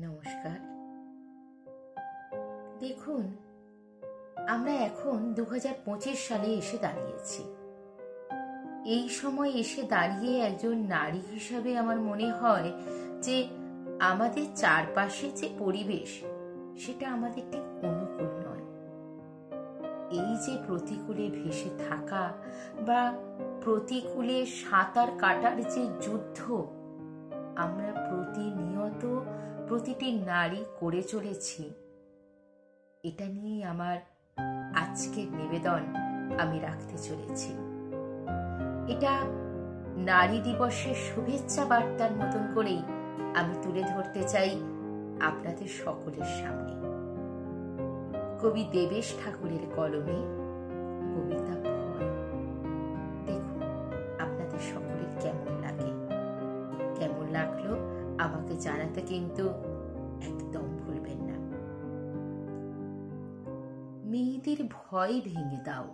নমস্কার। দেখুন, আমরা এখন 2025 সালে এসে দাঁড়িয়েছি। এই সময় এসে দাঁড়িয়ে একজন নারী হিসাবে আমার মনে হয় যে আমাদের চারপাশে যে পরিবেশ সেটা আমাদের ঠিক অনুকূল নয়। এই যে প্রতিকূলে ভেসে থাকা বা প্রতিকূলে সাঁতার কাটার যে যুদ্ধ আমরা প্রতিনিয়ত প্রতিটি নারী করে চলেছি, এটা নিয়েই আমার আজকের নিবেদন আমি রাখতে চলেছি। এটা নারী দিবসের শুভেচ্ছা বার্তার মতন করেই আমি তুলে ধরতে চাই আপনাদের সকলের সামনে। কবি দেবেশ ঠাকুরের কলমে কবিতা ভয়। দেখুন আপনাদের সকলের কেমন লাগে, কেমন লাগলো আমাকে জানাতে কিন্তু একদম ভুলবেন না। মেয়েদের ভয় ভেঙে দাও,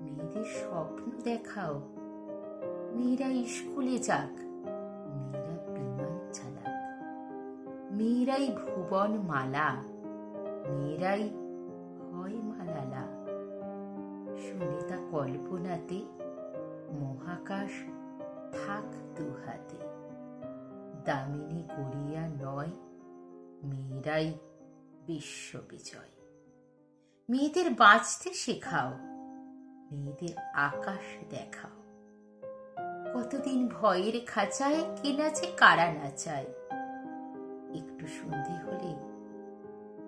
মেয়েদের স্বপ্ন দেখাও, মেয়েরা স্কুলে যাক, মেয়েরা বিমান চালাক, মেয়েরাই ভুবন মালা, মেয়েরাই হয় মালালা। সুনিতা কল্পনাতে মহাকাশ থাক দুহাতে, দামিনী গড়িয়া নয়, মেয়েরাই বিশ্ব বিজয়। মেয়েদের বাঁচতে শেখাও, মেয়েদের আকাশ দেখাও। কতদিন ভয়ের খাঁচায় কে নাচে কারা নাচায়, একটু সন্ধে হলে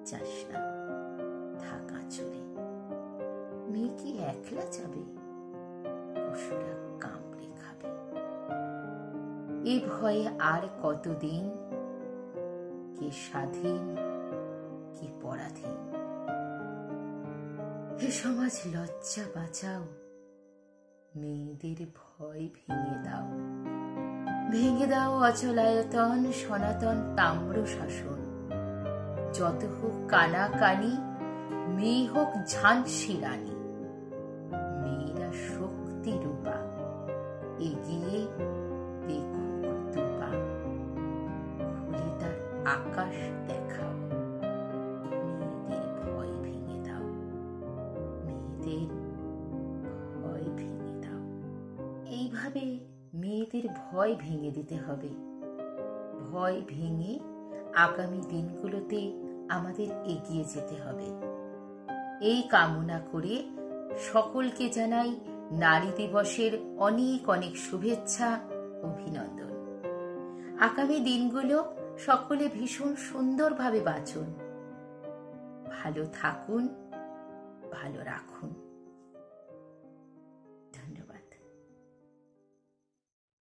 যাস না থাকা চলে। মেয়ে কি একলা যাবে, পশুরা কামড়ে খাবে। এ ভয়ে আর কতদিন, কে স্বাধীন কে পরাধীন। হে সমাজ লজ্জা বাঁচাও, মেয়েদের ভয় ভেঙে দাও। ভেঙে দাও অচলায়তন সনাতন তাম্র শাসন। যত হোক কানাকানি, মেয়ে হোক ঝাঁসি রানী। মেয়েরা শক্তি রূপা, এগিয়ে দেখুক দুপা। খুলে তার আকাশ দেখাও, মেয়েদের ভয় ভেঙে দাও, মেয়েদের ভয় ভেঙে দাও। এইভাবে মেয়েদের ভয় ভেঙে দিতে হবে। ভয় ভেঙে আগামী দিনগুলোতে আমাদের এগিয়ে যেতে হবে। এই কামনা করে সকলকে জানাই নারী দিবসের অনেক অনেক শুভেচ্ছা, অভিনন্দন। আগামী দিনগুলো সকলে ভীষণ সুন্দরভাবে বাঁচুন, ভালো থাকুন, ভালো রাখুন। ধন্যবাদ।